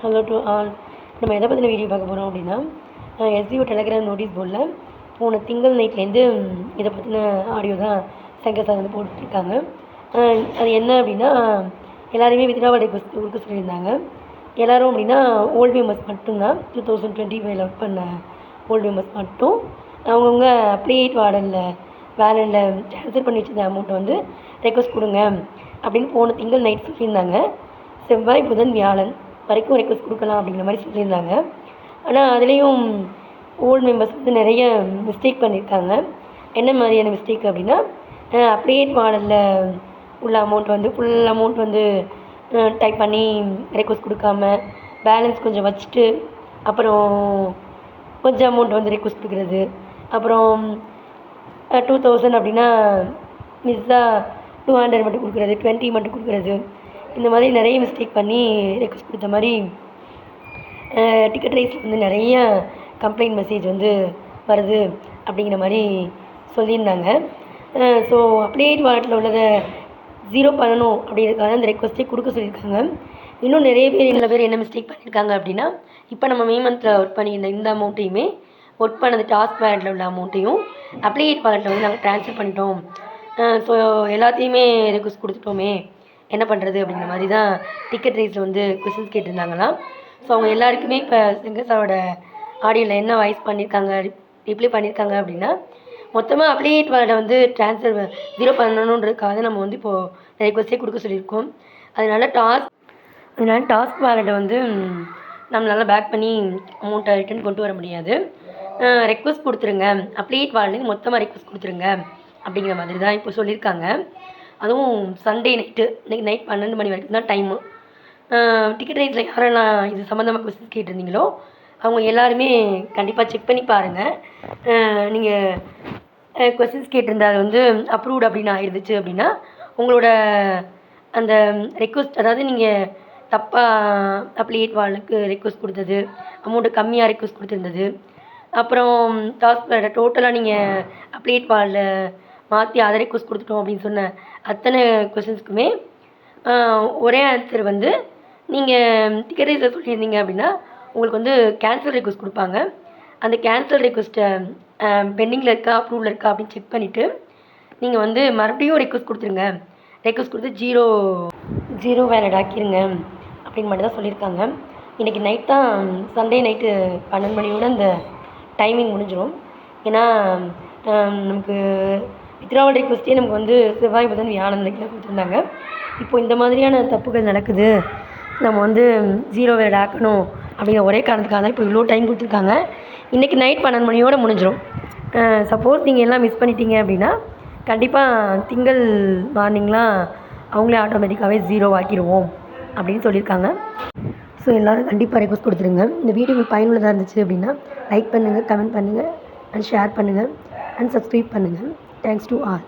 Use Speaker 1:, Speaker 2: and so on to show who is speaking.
Speaker 1: Hello to all. நம்ம எதை பற்றின வீடியோ பார்க்க போகிறோம் அப்படின்னா, எஸ்பிஓ டெலகிராம் நோட்டீஸ் போர்டில் போன திங்கள் நைட்லேருந்து இதை பற்றின ஆடியோ தான் சங்கர் சார் வந்து போட்டுட்ருக்காங்க. அது என்ன அப்படின்னா, எல்லாருமே வித்ட்ராவல் ரெக்வஸ்ட் கொடுக்க சொல்லியிருந்தாங்க. எல்லோரும் அப்படின்னா ஓல்டு மெம்பர்ஸ் மட்டும்தான் 2025 ஒர்க் பண்ண ஓல்டு மெம்பர்ஸ் மட்டும் அவங்கவுங்க அப்ளிகேட் வேலனில் ட்ரான்ஸ்ஃபர் பண்ணி வச்சிருந்த அமௌண்ட்டை வந்து ரெக்வஸ்ட் கொடுங்க அப்படின்னு போன திங்கள் நைட் சொல்லியிருந்தாங்க. செவ்வாய் புதன் வியாழன் வரைக்கும் ரெக்வஸ்ட் கொடுக்கலாம் அப்படிங்கிற மாதிரி சொல்லியிருந்தாங்க. ஆனால் அதுலேயும் ஓல்டு மெம்பர்ஸ் வந்து நிறைய மிஸ்டேக் பண்ணியிருக்காங்க. என்ன மாதிரியான மிஸ்டேக் அப்படின்னா, அப்ளிகேட் மாடலில் உள்ள அமௌண்ட் வந்து ஃபுல் அமௌண்ட் வந்து டைப் பண்ணி ரெக்வஸ்ட் கொடுக்காம பேலன்ஸ் கொஞ்சம் வச்சுட்டு அப்புறம் கொஞ்சம் அமௌண்ட் வந்து ரெக்வஸ்ட் கொடுக்குறது, அப்புறம் 2000 அப்படின்னா மிஸ்ஸாக 200 மட்டும் கொடுக்குறது, 20 மட்டும் கொடுக்குறது, இந்த மாதிரி நிறைய மிஸ்டேக் பண்ணி ரெக்வஸ்ட் கொடுத்த மாதிரி டிக்கெட் ரைஸில் வந்து நிறைய கம்ப்ளைண்ட் மெசேஜ் வந்து வருது அப்படிங்கிற மாதிரி சொல்லியிருந்தாங்க. ஸோ அப்ளிகேட் வாலெட்டில் உள்ளதை 0 பண்ணணும் அப்படிங்கிறதுக்காக அந்த ரெக்வஸ்ட்டே கொடுக்க சொல்லியிருக்காங்க. இன்னும் நிறைய பேர் என்ன மிஸ்டேக் பண்ணியிருக்காங்க அப்படின்னா, இப்போ நம்ம மே மந்தில் ஒர்க் பண்ணியிருந்த இந்த அமௌண்ட்டையுமே ஒர்க் பண்ணது டாஸ்க் வாலெட்டில் உள்ள அமௌண்ட்டையும் அப்ளிகேட் வாலெட்டில் வந்து நாங்கள் ட்ரான்ஸ்ஃபர் பண்ணிட்டோம். ஸோ எல்லாத்தையுமே ரெக்வஸ்ட் கொடுத்துட்டோமே, என்ன பண்ணுறது அப்படிங்கிற மாதிரி தான் டிக்கெட் ரைஸில் வந்து கொஸ்டின்ஸ் கேட்டிருந்தாங்களாம். ஸோ அவங்க எல்லாருக்குமே இப்போ சங்கர் சாரோட ஆடியோவில் என்ன வாய்ஸ் பண்ணியிருக்காங்க, ரிப்ளை பண்ணியிருக்காங்க அப்படின்னா, மொத்தமாக அப்ளிகேட் வாலெட்டை வந்து ட்ரான்ஸ்ஃபர் 0 பண்ணணுன்றதுக்காக நம்ம வந்து இப்போது ரெக்வஸ்ட்டே கொடுக்க சொல்லியிருக்கோம். அதனால டாஸ்க் வாலெட்டை வந்து நம்மளால் பேக் பண்ணி அமௌண்ட்டை ரிட்டர்ன் கொண்டு வர முடியாது. ரெக்வஸ்ட் கொடுத்துருங்க, அப்ளிகேட் வாலெட்டுக்கு மொத்தமாக ரெக்வஸ்ட் கொடுத்துருங்க அப்படிங்கிற மாதிரி தான் இப்போ சொல்லியிருக்காங்க. அதுவும் சண்டே நைட்டு, இன்றைக்கி நைட் 12 மணி வரைக்கும் தான் டைமு. டிக்கெட் ரைஸில் யாரெல்லாம் இது சம்மந்தமாக கொஸ்டின்ஸ் கேட்டிருந்தீங்களோ அவங்க எல்லாருமே கண்டிப்பாக செக் பண்ணி பாருங்கள். நீங்கள் கொஸ்டின்ஸ் கேட்டிருந்தா அது வந்து அப்ரூவ்டு அப்படின்னு ஆயிடுச்சு அப்படின்னா உங்களோட அந்த ரெக்வஸ்ட், அதாவது நீங்கள் தப்பாக அப்ளிகேட் வாலுக்கு ரெக்வஸ்ட் கொடுத்தது, அமௌண்ட்டு கம்மியாக ரெக்வஸ்ட் கொடுத்துருந்தது, அப்புறம் டாஸ்க் டோட்டலாக நீங்கள் அப்ளிகேட் வாலில் மாற்றி அதை ரெக்வஸ்ட் கொடுத்துட்டோம் அப்படின்னு சொன்ன அத்தனை கொஸ்டின்ஸ்க்குமே ஒரே ஆன்சர் வந்து நீங்கள் டிக்கெட் ரைஸில் சொல்லியிருந்தீங்க அப்படின்னா உங்களுக்கு வந்து கேன்சல் ரெக்வஸ்ட் கொடுப்பாங்க. அந்த கேன்சல் ரெக்வஸ்ட்டை பெண்டிங்கில் இருக்கா அப்ரூவில் இருக்கா அப்படின்னு செக் பண்ணிவிட்டு நீங்கள் வந்து மறுபடியும் ரெக்வஸ்ட் கொடுத்துருங்க, ரெக்வஸ்ட் கொடுத்து ஜீரோ வேலட் ஆக்கிடுங்க அப்படின்னு மட்டும் தான் சொல்லியிருக்காங்க. இன்றைக்கி நைட் தான் சண்டே நைட்டு 12 மணியோட அந்த டைமிங் முடிஞ்சிடும். ஏன்னா நமக்கு வித்ட்ராவல் ரெக்வஸ்ட்டே நமக்கு வந்து செவ்வாய் புதன் வியாழன் வரைக்கும் கொடுத்துருந்தாங்க. இப்போது இந்த மாதிரியான தப்புகள் நடக்குது, நம்ம வந்து 0 வேலட் ஆக்கணும் அப்படிங்கிற ஒரே காரணத்துக்காக தான் இப்போ இவ்வளோ டைம் கொடுத்துருக்காங்க. இன்றைக்கி நைட் 12 மணியோடு முடிஞ்சிடும். சப்போஸ் நீங்கள் எல்லாம் மிஸ் பண்ணிட்டீங்க அப்படின்னா கண்டிப்பாக திங்கள் மார்னிங்லாம் அவங்களே ஆட்டோமேட்டிக்காகவே 0 ஆக்கிடுவோம் அப்படின்னு சொல்லியிருக்காங்க. ஸோ எல்லோரும் கண்டிப்பாக ரெக்வஸ்ட் கொடுத்துருங்க. இந்த வீடியோ உங்களுக்கு பயனுள்ளதாக இருந்துச்சு அப்படின்னா லைக் பண்ணுங்கள், கமெண்ட் பண்ணுங்கள் அண்ட் ஷேர் பண்ணுங்கள் அண்ட் சப்ஸ்கிரைப் பண்ணுங்கள். Thanks to all.